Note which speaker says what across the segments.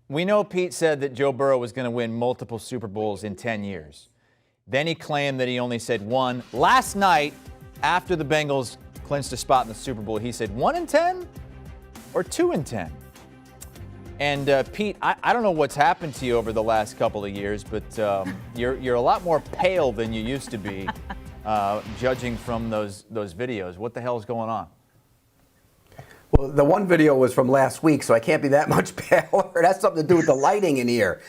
Speaker 1: We know Pete said that Joe Burrow was going to win multiple Super Bowls in 10 years. Then he claimed that he only said one. Last night, after the Bengals clinched a spot in the Super Bowl, he said 1 in 10 or 2 in 10. And Pete, I don't know what's happened to you over the last couple of years, but you're a lot more pale than you used to be, judging from those videos. What the hell is going on?
Speaker 2: Well, the one video was from last week, so I can't be that much paler. That's something to do with the lighting in here.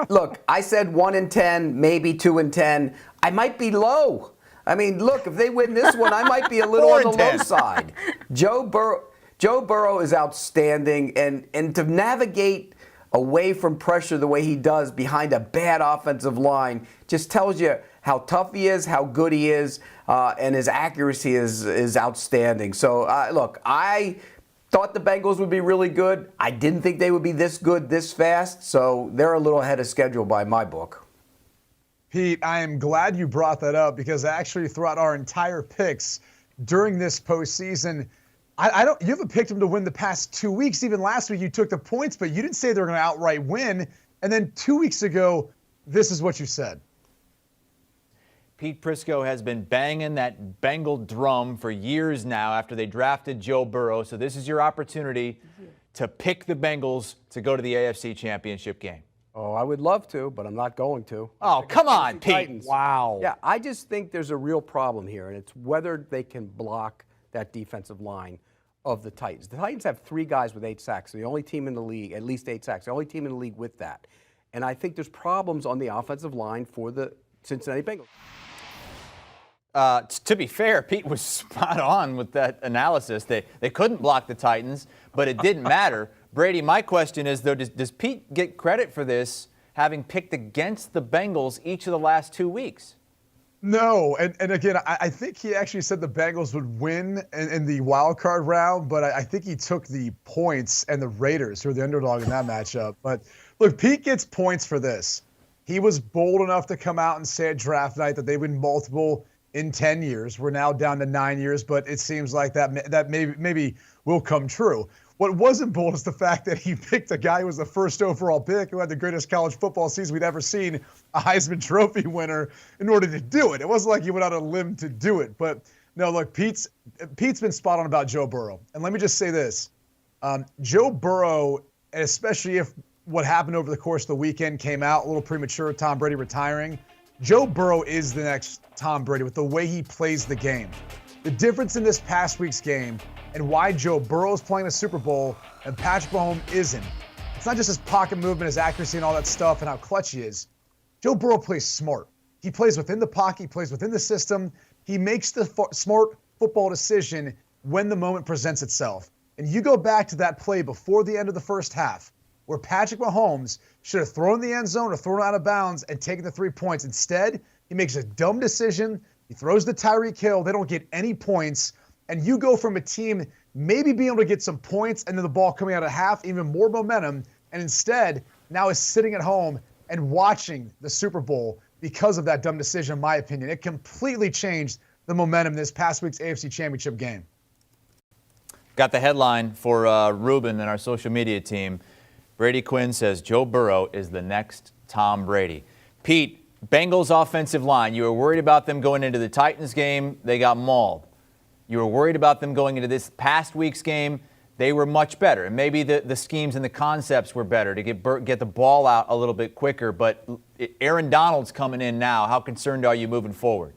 Speaker 2: Look, I said 1 in 10, maybe 2 in 10. I might be low. I mean, look, if they win this one, I might be a little on the low side. Joe Burrow is outstanding, and to navigate away from pressure the way he does behind a bad offensive line just tells you how tough he is, how good he is, and his accuracy is outstanding. So, look, I thought the Bengals would be really good. I didn't think they would be this good this fast, so they're a little ahead of schedule by my book.
Speaker 3: Pete, I am glad you brought that up because actually throughout our entire picks during this postseason, you haven't picked them to win the past 2 weeks. Even last week you took the points, but you didn't say they were going to outright win. And then 2 weeks ago, this is what you said.
Speaker 1: Pete Prisco has been banging that Bengal drum for years now after they drafted Joe Burrow. So this is your opportunity to pick the Bengals to go to the AFC Championship game.
Speaker 2: Oh, I would love to, but I'm not going to.
Speaker 1: Oh, come on, Pete.
Speaker 2: Titans.
Speaker 1: Wow.
Speaker 2: Yeah, I just think there's a real problem here, and it's whether they can block that defensive line of the Titans. The Titans have 3 guys with 8 sacks. They're the only team in the league, at least 8 sacks. The only team in the league with that. And I think there's problems on the offensive line for the Cincinnati Bengals.
Speaker 1: To be fair, Pete was spot on with that analysis. They couldn't block the Titans, but it didn't matter. Brady, my question is, though, does Pete get credit for this, having picked against the Bengals each of the last 2 weeks?
Speaker 3: No, and again, I think he actually said the Bengals would win in the wild card round, but I think he took the points and the Raiders, who are the underdog in that matchup. But look, Pete gets points for this. He was bold enough to come out and say at draft night that they win multiple in 10 years. We're now down to 9 years, but it seems like that maybe will come true. What wasn't bold is the fact that he picked a guy who was the first overall pick, who had the greatest college football season we'd ever seen, a Heisman Trophy winner, in order to do it. It wasn't like he went out on a limb to do it. But no, look, Pete's been spot on about Joe Burrow. And let me just say this. Joe Burrow, especially if what happened over the course of the weekend came out a little premature, Tom Brady retiring, Joe Burrow is the next Tom Brady with the way he plays the game. The difference in this past week's game and why Joe Burrow is playing the Super Bowl and Patrick Mahomes isn't. It's not just his pocket movement, his accuracy and all that stuff and how clutch he is. Joe Burrow plays smart. He plays within the pocket. He plays within the system. He makes the smart football decision when the moment presents itself. And you go back to that play before the end of the first half where Patrick Mahomes should have thrown the end zone or thrown out of bounds and taken the 3 points. Instead, he makes a dumb decision. He throws to Tyreek Hill. They don't get any points. And you go from a team maybe being able to get some points and then the ball coming out of half, even more momentum, and instead now is sitting at home and watching the Super Bowl because of that dumb decision, in my opinion. It completely changed the momentum this past week's AFC Championship game.
Speaker 1: Got the headline for Ruben and our social media team. Brady Quinn says Joe Burrow is the next Tom Brady. Pete, Bengals offensive line, you were worried about them going into the Titans game. They got mauled. You were worried about them going into this past week's game. They were much better. And maybe the schemes and the concepts were better to get the ball out a little bit quicker. But Aaron Donald's coming in now. How concerned are you moving forward?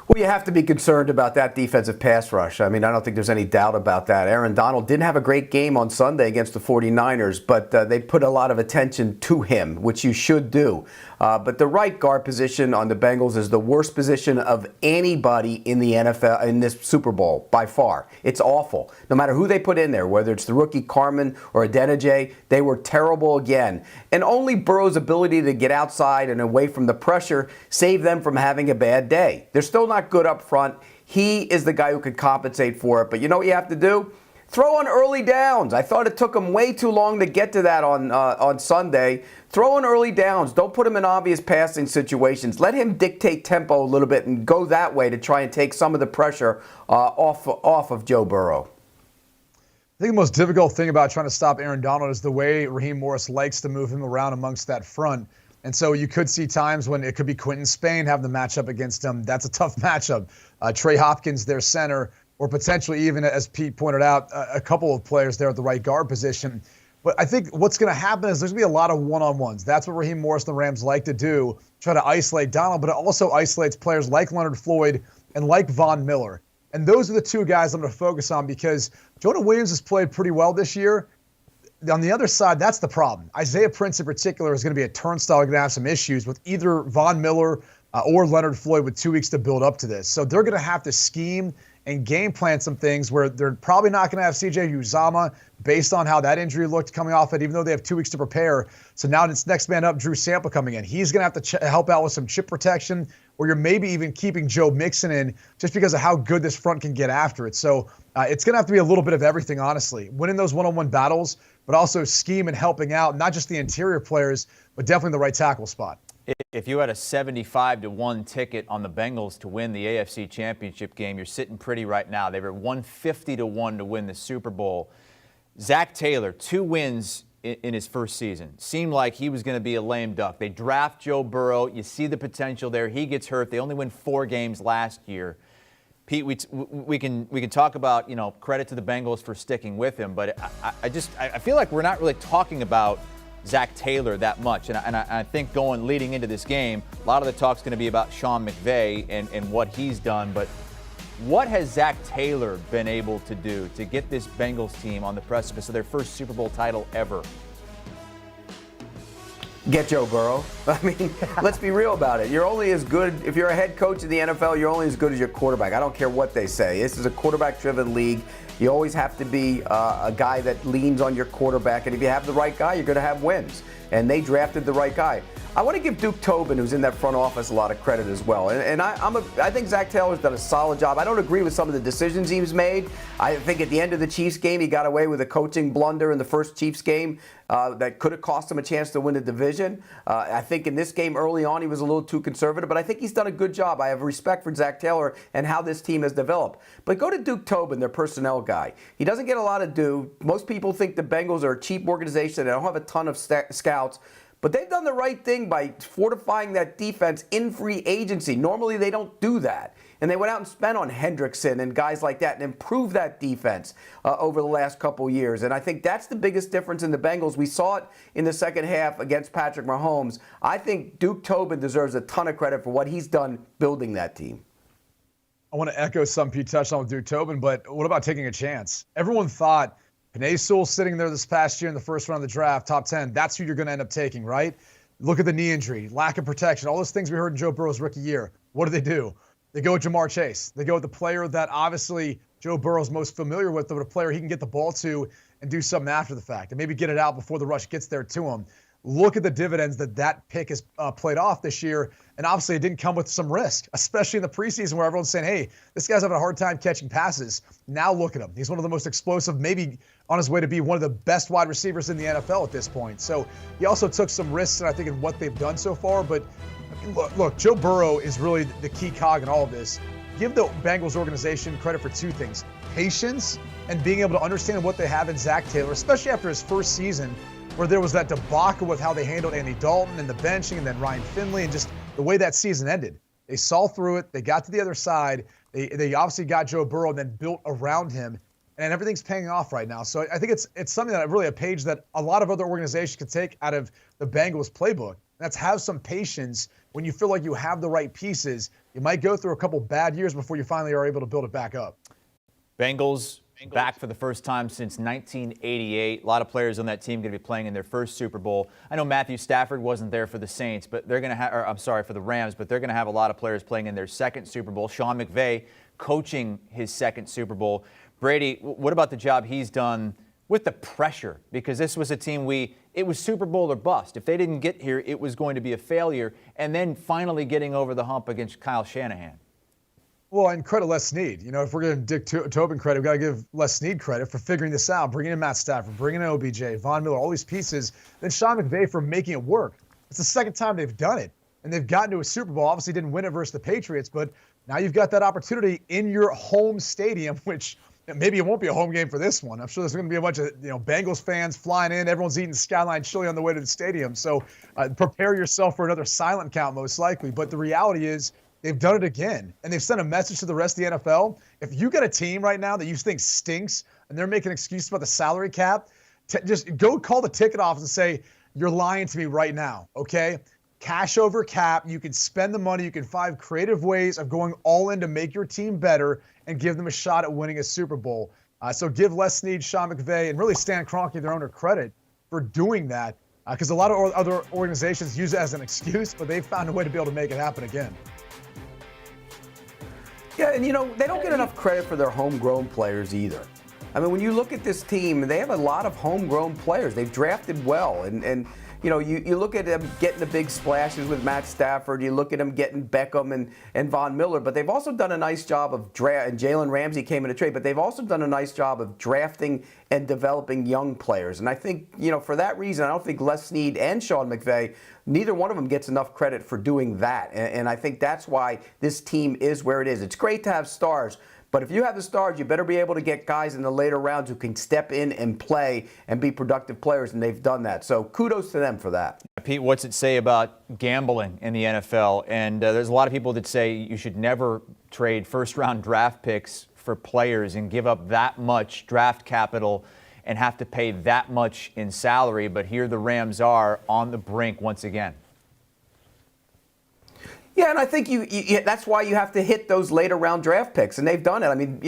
Speaker 2: Well, you have to be concerned about that defensive pass rush. I mean, I don't think there's any doubt about that. Aaron Donald didn't have a great game on Sunday against the 49ers, but they put a lot of attention to him, which you should do. But the right guard position on the Bengals is the worst position of anybody in the NFL in this Super Bowl, by far. It's awful. No matter who they put in there, whether it's the rookie Carmen or Adeniji, they were terrible again. And only Burrow's ability to get outside and away from the pressure saved them from having a bad day. They're still not good up front. He is the guy who could compensate for it. But you know what you have to do? Throw on early downs. I thought it took him way too long to get to that on Sunday. Throw on early downs. Don't put him in obvious passing situations. Let him dictate tempo a little bit and go that way to try and take some of the pressure off of Joe Burrow.
Speaker 3: I think the most difficult thing about trying to stop Aaron Donald is the way Raheem Morris likes to move him around amongst that front. And so you could see times when it could be Quentin Spain having the matchup against him. That's a tough matchup. Trey Hopkins, their center, or potentially even, as Pete pointed out, a couple of players there at the right guard position. But I think what's going to happen is there's going to be a lot of one-on-ones. That's what Raheem Morris and the Rams like to do, try to isolate Donald, but it also isolates players like Leonard Floyd and like Von Miller. And those are the two guys I'm going to focus on because Jonah Williams has played pretty well this year. On the other side, that's the problem. Isaiah Prince in particular is going to be a turnstile, going to have some issues with either Von Miller or Leonard Floyd with 2 weeks to build up to this. So they're going to have to scheme and game plan some things where they're probably not going to have CJ Uzomah based on how that injury looked coming off it, even though they have 2 weeks to prepare. So now it's next man up, Drew Sample coming in. He's going to have to help out with some chip protection, or you're maybe even keeping Joe Mixon in just because of how good this front can get after it. So it's going to have to be a little bit of everything, honestly. Winning those one-on-one battles, but also scheme and helping out, not just the interior players, but definitely the right tackle spot.
Speaker 1: If you had a 75-1 ticket on the Bengals to win the AFC Championship game, you're sitting pretty right now. They were 150-1 to win the Super Bowl. Zach Taylor, 2 wins in his first season. Seemed like he was going to be a lame duck. They draft Joe Burrow. You see the potential there. He gets hurt. They only win 4 games last year. Pete, we can talk about, credit to the Bengals for sticking with him, but I feel like we're not really talking about Zach Taylor that much. And I think leading into this game, a lot of the talk's going to be about Sean McVay and what he's done. But what has Zach Taylor been able to do to get this Bengals team on the precipice of their first Super Bowl title ever?
Speaker 2: Get Joe Burrow. I mean, let's be real about it. You're only as good, if you're a head coach in the NFL, you're only as good as your quarterback. I don't care what they say. This is a quarterback-driven league. You always have to be a guy that leans on your quarterback, and if you have the right guy, you're going to have wins. And they drafted the right guy. I want to give Duke Tobin, who's in that front office, a lot of credit as well. And I think Zach Taylor's done a solid job. I don't agree with some of the decisions he's made. I think at the end of the Chiefs game, he got away with a coaching blunder in the first Chiefs game that could have cost him a chance to win the division. I think in this game early on, he was a little too conservative, but I think he's done a good job. I have respect for Zach Taylor and how this team has developed. But go to Duke Tobin, their personnel guy. He doesn't get a lot to do. Most people think the Bengals are a cheap organization. They don't have a ton of scouts. But they've done the right thing by fortifying that defense in free agency. Normally, they don't do that. And they went out and spent on Hendrickson and guys like that and improved that defense over the last couple years. And I think that's the biggest difference in the Bengals. We saw it in the second half against Patrick Mahomes. I think Duke Tobin deserves a ton of credit for what he's done building that team.
Speaker 3: I want to echo something Pete touched on with Duke Tobin, but what about taking a chance? Everyone thought Penei Sewell sitting there this past year in the first round of the draft, top 10, that's who you're going to end up taking, right? Look at the knee injury, lack of protection, all those things we heard in Joe Burrow's rookie year. What do? They go with Jamar Chase. They go with the player that obviously Joe Burrow's most familiar with, but a player he can get the ball to and do something after the fact and maybe get it out before the rush gets there to him. Look at the dividends that pick has played off this year, and obviously it didn't come with some risk, especially in the preseason where everyone's saying, hey, this guy's having a hard time catching passes. Now look at him. He's one of the most explosive, maybe on his way to be one of the best wide receivers in the NFL at this point. So he also took some risks, I think, in what they've done so far. But look, Joe Burrow is really the key cog in all of this. Give the Bengals organization credit for 2 things: patience and being able to understand what they have in Zach Taylor, especially after his first season, where there was that debacle with how they handled Andy Dalton and the benching and then Ryan Finley and just the way that season ended. They saw through it. They got to the other side. They obviously got Joe Burrow and then built around him, and everything's paying off right now. So I think it's something that really a page that a lot of other organizations could take out of the Bengals playbook. That's have some patience when you feel like you have the right pieces. You might go through a couple bad years before you finally are able to build it back up.
Speaker 1: Bengals back for the first time since 1988. A lot of players on that team going to be playing in their first Super Bowl. I know Matthew Stafford wasn't there for the Saints, but they're going to have, for the Rams, but they're going to have a lot of players playing in their second Super Bowl. Sean McVay coaching his second Super Bowl. Brady, what about the job he's done with the pressure? Because this was a team it was Super Bowl or bust. If they didn't get here, it was going to be a failure. And then finally getting over the hump against Kyle Shanahan.
Speaker 3: Well, and credit Les Snead. If we're going to give Tobin credit, we've got to give Les Snead credit for figuring this out, bringing in Matt Stafford, bringing in OBJ, Von Miller, all these pieces. Then Sean McVay for making it work. It's the second time they've done it, and they've gotten to a Super Bowl. Obviously didn't win it versus the Patriots, but now you've got that opportunity in your home stadium, which maybe it won't be a home game for this one. I'm sure there's going to be a bunch of Bengals fans flying in. Everyone's eating Skyline chili on the way to the stadium. So prepare yourself for another silent count, most likely. But the reality is they've done it again, and they've sent a message to the rest of the NFL. If you got a team right now that you think stinks and they're making excuses about the salary cap, just go call the ticket office and say, you're lying to me right now, okay? Cash over cap. You can spend the money. You can find creative ways of going all in to make your team better and give them a shot at winning a Super Bowl. So give Les Snead, Sean McVay, and really Stan Kroenke their own credit for doing that, because a lot of other organizations use it as an excuse, but they've found a way to be able to make it happen again.
Speaker 2: Yeah, and they don't get enough credit for their homegrown players either. I mean, when you look at this team, they have a lot of homegrown players. They've drafted well, and you look at them getting the big splashes with Matt Stafford. You look at them getting Beckham and Von Miller, but they've also done a nice job of and Jalen Ramsey came in a trade, but they've also done a nice job of drafting and developing young players. And I think, for that reason, I don't think Les Snead and Sean McVay, neither one of them gets enough credit for doing that. And I think that's why this team is where it is. It's great to have stars, but if you have the stars, you better be able to get guys in the later rounds who can step in and play and be productive players, and they've done that. So kudos to them for that.
Speaker 1: Pete, what's it say about gambling in the NFL? And there's a lot of people that say you should never trade first-round draft picks for players and give up that much draft capital and have to pay that much in salary. But here the Rams are on the brink once again.
Speaker 2: Yeah, and I think that's why you have to hit those later round draft picks, and they've done it. I mean,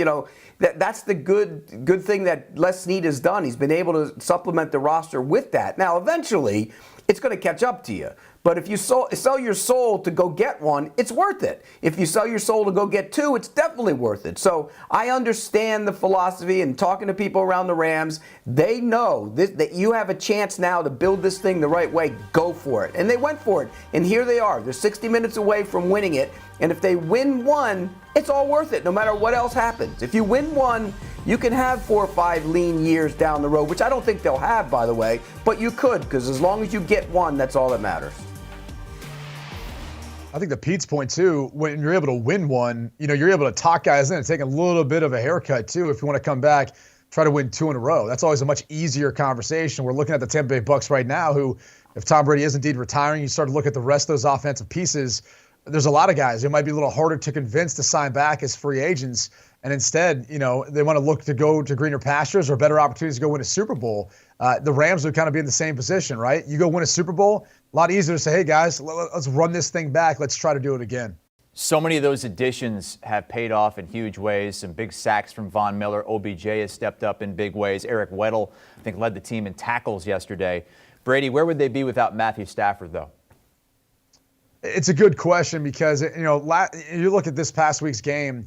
Speaker 2: that's the good thing that Les Snead has done. He's been able to supplement the roster with that. Now, eventually, it's going to catch up to you. But if you sell your soul to go get one, it's worth it. If you sell your soul to go get two, it's definitely worth it. So I understand the philosophy, and talking to people around the Rams, they know that you have a chance now to build this thing the right way. Go for it. And they went for it. And here they are. They're 60 minutes away from winning it. And if they win one, it's all worth it, no matter what else happens. If you win one, you can have 4 or 5 lean years down the road, which I don't think they'll have, by the way. But you could, because as long as you get one, that's all that matters.
Speaker 3: I think to Pete's point, too, when you're able to win one, you're able to talk guys in and take a little bit of a haircut, too, if you want to come back, try to win 2 in a row. That's always a much easier conversation. We're looking at the Tampa Bay Bucs right now who, if Tom Brady is indeed retiring, you start to look at the rest of those offensive pieces, there's a lot of guys who might be a little harder to convince to sign back as free agents. And instead, they want to look to go to greener pastures or better opportunities to go win a Super Bowl. The Rams would kind of be in the same position, right? You go win a Super Bowl, a lot easier to say, hey, guys, let's run this thing back. Let's try to do it again.
Speaker 1: So many of those additions have paid off in huge ways. Some big sacks from Von Miller. OBJ has stepped up in big ways. Eric Weddle, I think, led the team in tackles yesterday. Brady, where would they be without Matthew Stafford, though?
Speaker 3: It's a good question because, you look at this past week's game,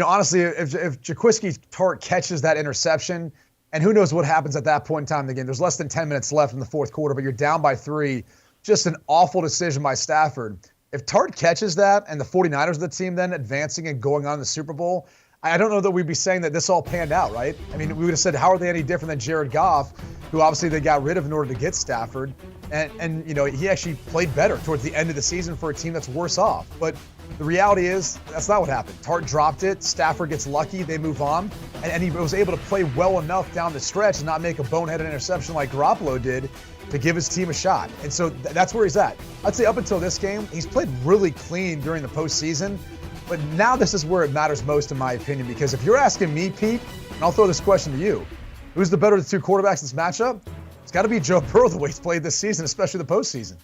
Speaker 3: honestly, if Jaquiski Tartt catches that interception, and who knows what happens at that point in time in the game. There's less than 10 minutes left in the fourth quarter, but you're down by 3. Just an awful decision by Stafford. If Tartt catches that and the 49ers are the team then advancing and going on to the Super Bowl, I don't know that we'd be saying that this all panned out, right? I mean, we would have said, how are they any different than Jared Goff, who obviously they got rid of in order to get Stafford? And he actually played better towards the end of the season for a team that's worse off. But the reality is that's not what happened. Tartt dropped it. Stafford gets lucky. They move on. And he was able to play well enough down the stretch and not make a boneheaded interception like Garoppolo did to give his team a shot. And so that's where he's at. I'd say up until this game, he's played really clean during the postseason. But now this is where it matters most, in my opinion, because if you're asking me, Pete, and I'll throw this question to you, who's the better of the 2 quarterbacks in this matchup? It's got to be Joe Burrow the way he's played this season, especially the postseason.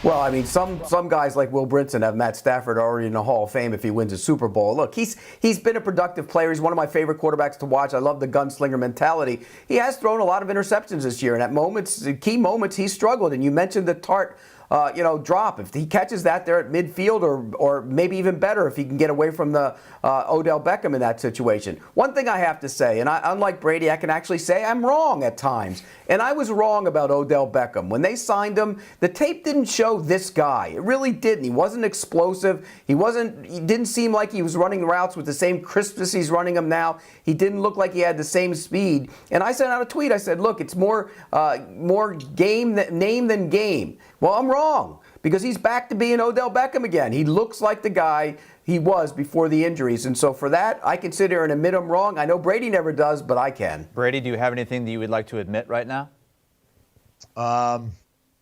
Speaker 2: Well, I mean, some guys like Will Brinson have Matt Stafford already in the Hall of Fame if he wins a Super Bowl. Look, he's been a productive player. He's one of my favorite quarterbacks to watch. I love the gunslinger mentality. He has thrown a lot of interceptions this year, and at key moments, he's struggled. And you mentioned the Tartt drop. If he catches that there at midfield, or maybe even better if he can get away from the Odell Beckham in that situation. One thing I have to say, and unlike Brady, I can actually say I'm wrong at times. And I was wrong about Odell Beckham. When they signed him, the tape didn't show this guy. It really didn't. He wasn't explosive. He didn't seem like he was running routes with the same crispness he's running them now. He didn't look like he had the same speed. And I sent out a tweet. I said, look, it's more name than game. Well, I'm wrong, because he's back to being Odell Beckham again. He looks like the guy he was before the injuries. And so for that, I consider and admit I'm wrong. I know Brady never does, but I can.
Speaker 1: Brady, do you have anything that you would like to admit right now?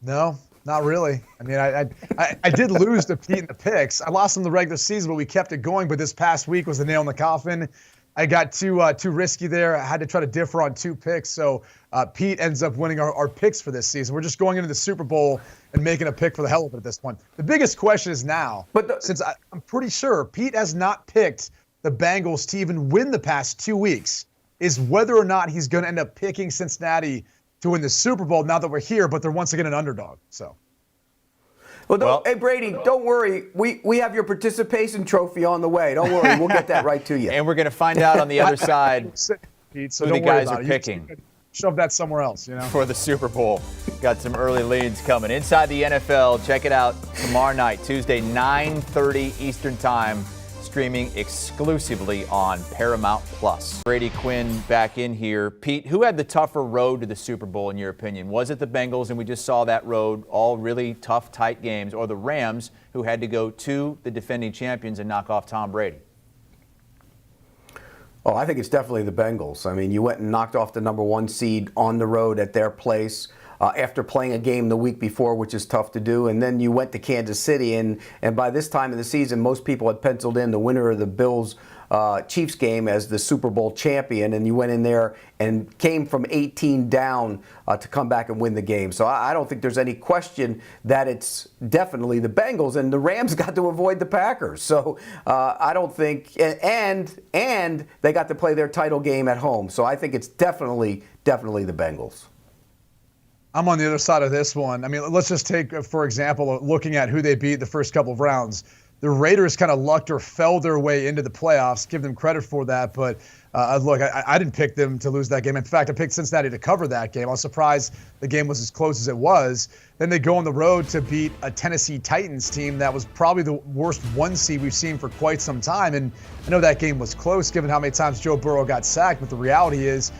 Speaker 3: No, not really. I mean, I did lose to Pete in the picks. I lost in the regular season, but we kept it going. But this past week was the nail in the coffin. I got too risky there. I had to try to differ on 2 picks. So Pete ends up winning our picks for this season. We're just going into the Super Bowl and making a pick for the hell of it at this point. The biggest question is now, since I'm pretty sure Pete has not picked the Bengals to even win the past 2 weeks, is whether or not he's going to end up picking Cincinnati to win the Super Bowl now that we're here, but they're once again an underdog. So.
Speaker 2: Well, hey, Brady, don't worry. We have your participation trophy on the way. Don't worry. We'll get that right to you.
Speaker 1: And we're going to find out on the other side
Speaker 3: Pete, so
Speaker 1: who the guys are picking.
Speaker 3: Shove that somewhere else,
Speaker 1: for the Super Bowl. Got some early leads coming. Inside the NFL, check it out tomorrow night, Tuesday, 9:30 Eastern Time, streaming exclusively on Paramount+. Brady, Quinn back in here. Pete, who had the tougher road to the Super Bowl in your opinion? Was it the Bengals, and we just saw that road, all really tough, tight games, or the Rams, who had to go to the defending champions and knock off Tom Brady?
Speaker 2: Oh, I think it's definitely the Bengals. I mean, you went and knocked off the number 1 seed on the road at their place after playing a game the week before, which is tough to do. And then you went to Kansas City, and by this time in the season, most people had penciled in the winner of the Bills-Chiefs game as the Super Bowl champion, and you went in there and came from 18 down to come back and win the game. So I don't think there's any question that it's definitely the Bengals, and the Rams got to avoid the Packers. So I don't think, and they got to play their title game at home. So I think it's definitely the Bengals.
Speaker 3: I'm on the other side of this one. I mean, let's just take, for example, looking at who they beat the first couple of rounds. The Raiders kind of lucked or fell their way into the playoffs. Give them credit for that. But look, I didn't pick them to lose that game. In fact, I picked Cincinnati to cover that game. I was surprised the game was as close as it was. Then they go on the road to beat a Tennessee Titans team that was probably the worst 1 seed we've seen for quite some time. And I know that game was close given how many times Joe Burrow got sacked. But the reality is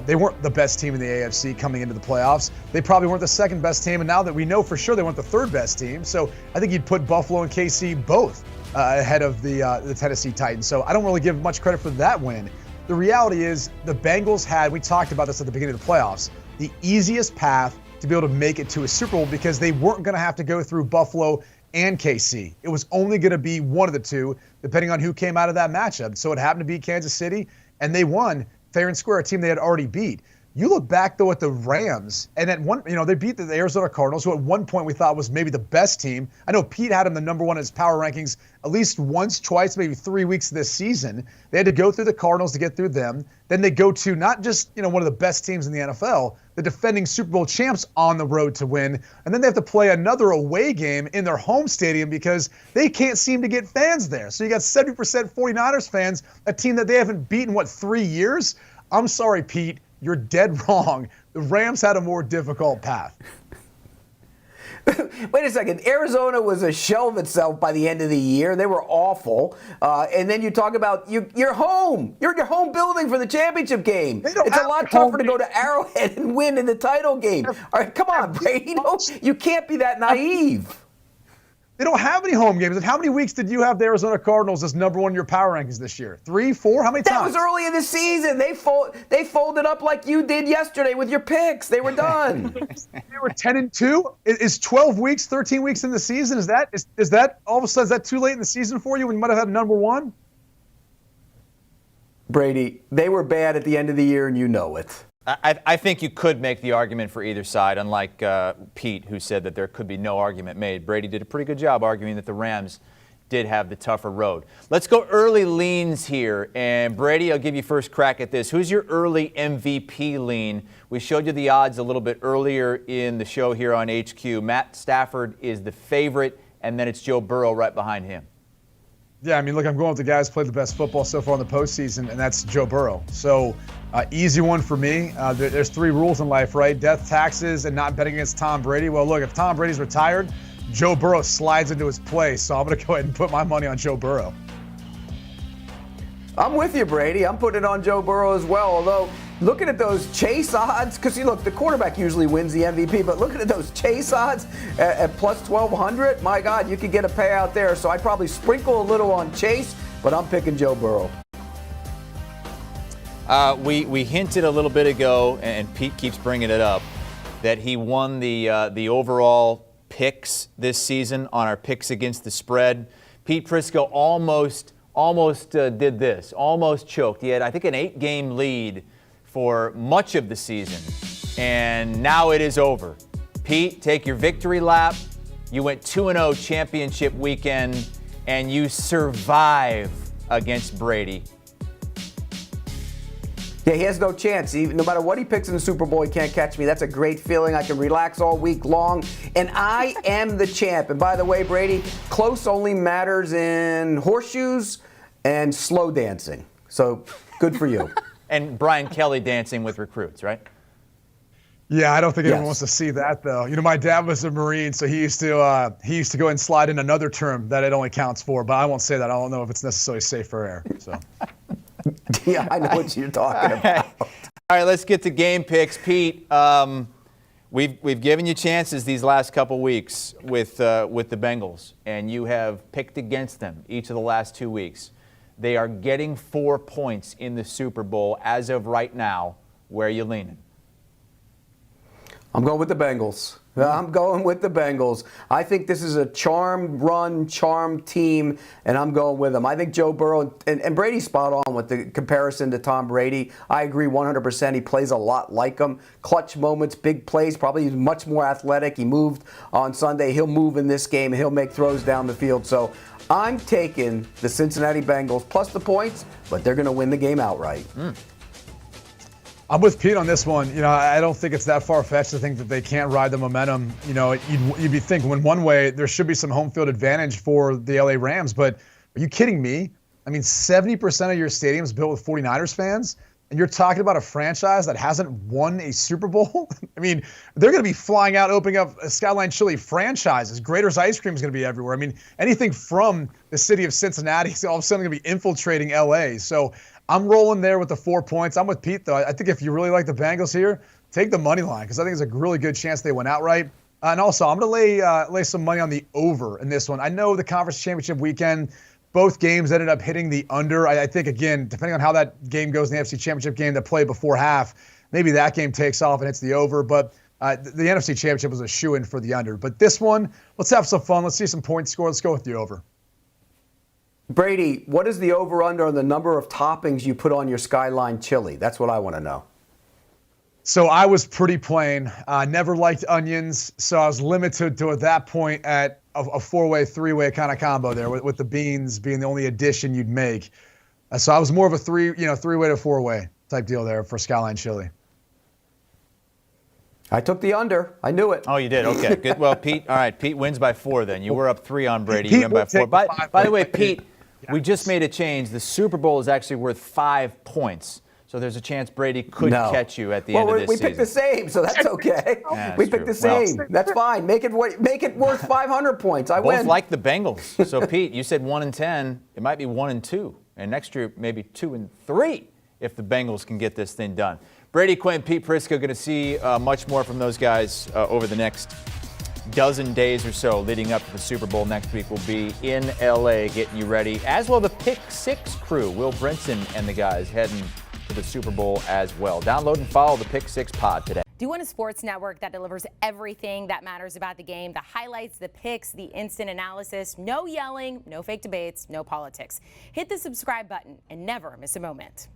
Speaker 3: they weren't the best team in the AFC coming into the playoffs. They probably weren't the second best team. And now that we know for sure they weren't the third best team. So I think you'd put Buffalo and KC both ahead of the Tennessee Titans. So I don't really give much credit for that win. The reality is the Bengals had, we talked about this at the beginning of the playoffs, the easiest path to be able to make it to a Super Bowl because they weren't going to have to go through Buffalo and KC. It was only going to be one of the two, depending on who came out of that matchup. So it happened to be Kansas City, and they won fair and square, a team they had already beat. You look back, though, at the Rams, and at one, they beat the Arizona Cardinals, who at one point we thought was maybe the best team. I know Pete had them the number 1 in his power rankings at least once, twice, maybe 3 weeks this season. They had to go through the Cardinals to get through them. Then they go to not just one of the best teams in the NFL, the defending Super Bowl champs on the road to win. And then they have to play another away game in their home stadium because they can't seem to get fans there. So you got 70% 49ers fans, a team that they haven't beaten, 3 years? I'm sorry, Pete. You're dead wrong. The Rams had a more difficult path.
Speaker 2: Wait a second. Arizona was a shell of itself by the end of the year. They were awful. And then you talk about you're home. You're in your home building for the championship game. It's a lot tougher to go to Arrowhead and win in the title game. All right, come on, Brady. You can't be that naive.
Speaker 3: They don't have any home games. And how many weeks did you have the Arizona Cardinals as number 1 in your power rankings this year? 3, 4? How many times?
Speaker 2: That was early in the season. They folded up like you did yesterday with your picks. They were done.
Speaker 3: They were 10-2. Is 12 weeks, 13 weeks in the season? Is that all of a sudden, is that too late in the season for you when you might have had number 1?
Speaker 2: Brady, they were bad at the end of the year, and you know it.
Speaker 1: I think you could make the argument for either side, unlike Pete, who said that there could be no argument made. Brady did a pretty good job arguing that the Rams did have the tougher road. Let's go early leans here. And Brady, I'll give you first crack at this. Who's your early MVP lean? We showed you the odds a little bit earlier in the show here on HQ. Matt Stafford is the favorite, and then it's Joe Burrow right behind him.
Speaker 3: Yeah, I mean, look, I'm going with the guys who played the best football so far in the postseason, and that's Joe Burrow. So, easy one for me. There's 3 rules in life, right? Death, taxes, and not betting against Tom Brady. Well, look, if Tom Brady's retired, Joe Burrow slides into his place. So I'm going to go ahead and put my money on Joe Burrow.
Speaker 2: I'm with you, Brady. I'm putting it on Joe Burrow as well, although looking at those chase odds, because look, the quarterback usually wins the MVP, but looking at those chase odds at plus 1,200, my God, you could get a payout there. So I'd probably sprinkle a little on Chase, but I'm picking Joe Burrow.
Speaker 1: We hinted a little bit ago, and Pete keeps bringing it up, that he won the overall picks this season on our picks against the spread. Pete Prisco almost did this, almost choked. He had, I think, an 8-game lead for much of the season, and now it is over. Pete, take your victory lap. You went 2-0 championship weekend, and you survive against Brady.
Speaker 2: Yeah, he has no chance. No matter what he picks in the Super Bowl, he can't catch me. That's a great feeling. I can relax all week long. And I am the champ. And by the way, Brady, close only matters in horseshoes and slow dancing. So good for you.
Speaker 1: And Brian Kelly dancing with recruits, right?
Speaker 3: Yeah, I don't think anyone wants to see that, though. You know, my dad was a Marine, so he used to go and slide in another term that it only counts for. But I won't say that. I don't know if it's necessarily safe for air. So.
Speaker 2: Yeah, I know what you're talking about.
Speaker 1: All right, let's get to game picks. Pete, we've given you chances these last couple weeks with the Bengals, and you have picked against them each of the last 2 weeks. They are getting 4 points in the Super Bowl as of right now. Where are you leaning?
Speaker 2: I'm going with the Bengals. I'm going with the Bengals. I think this is a charmed team, and I'm going with them. I think Joe Burrow, and Brady's spot on with the comparison to Tom Brady. I agree 100%. He plays a lot like him. Clutch moments, big plays, probably he's much more athletic. He moved on Sunday. He'll move in this game, and he'll make throws down the field. So I'm taking the Cincinnati Bengals plus the points, but they're going to win the game outright.
Speaker 3: I'm with Pete on this one. You know, I don't think it's that far-fetched to think that they can't ride the momentum. You know, you'd be thinking in one way there should be some home field advantage for the LA Rams, but are you kidding me? I mean, 70% of your stadium's built with 49ers fans, and you're talking about a franchise that hasn't won a Super Bowl? I mean, they're going to be flying out, opening up Skyline Chili franchises. Grater's Ice Cream is going to be everywhere. I mean, anything from the city of Cincinnati is all of a sudden going to be infiltrating LA. So I'm rolling there with the 4 points. I'm with Pete, though. I think if you really like the Bengals here, take the money line because I think it's a really good chance they went outright. And also, I'm going to lay some money on the over in this one. I know the conference championship weekend, both games ended up hitting the under. I think, again, depending on how that game goes in the NFC championship game that played before half, maybe that game takes off and hits the over. But the NFC championship was a shoo-in for the under. But this one, let's have some fun. Let's see some points scored. Let's go with the over.
Speaker 2: Brady, what is the over-under on the number of toppings you put on your Skyline Chili? That's what I want to know.
Speaker 3: So I was pretty plain. Never liked onions, so I was limited to at that point at a four-way, three-way kind of combo there, with the beans being the only addition you'd make. So I was more of a three-way to four-way type deal there for Skyline Chili.
Speaker 2: I took the under. I knew it.
Speaker 1: Oh, you did? Okay, good. Well, Pete, all right, Pete wins by 4 then. You were up 3 on Brady.
Speaker 3: Pete
Speaker 1: You win by 4. By the way, Pete,
Speaker 3: yes.
Speaker 1: We just made a change. The Super Bowl is actually worth 5 points. So there's a chance Brady could catch you at the end of this season.
Speaker 2: We picked the same, so that's okay.
Speaker 1: Yeah,
Speaker 2: we picked the same. That's fine. Make it worth 500 points. I win.
Speaker 1: Both like the Bengals. So, Pete, you said 1-10. It might be 1-2. And next year, maybe 2-3 if the Bengals can get this thing done. Brady, Quinn, Pete Prisco, going to see much more from those guys over the next dozen days or so leading up to the Super Bowl next week. We'll be in L.A. getting you ready, as will the Pick 6 crew. Will Brinson and the guys heading to the Super Bowl as well. Download and follow the Pick 6 pod today.
Speaker 4: Do you want a sports network that delivers everything that matters about the game? The highlights, the picks, the instant analysis, no yelling, no fake debates, no politics. Hit the subscribe button and never miss a moment.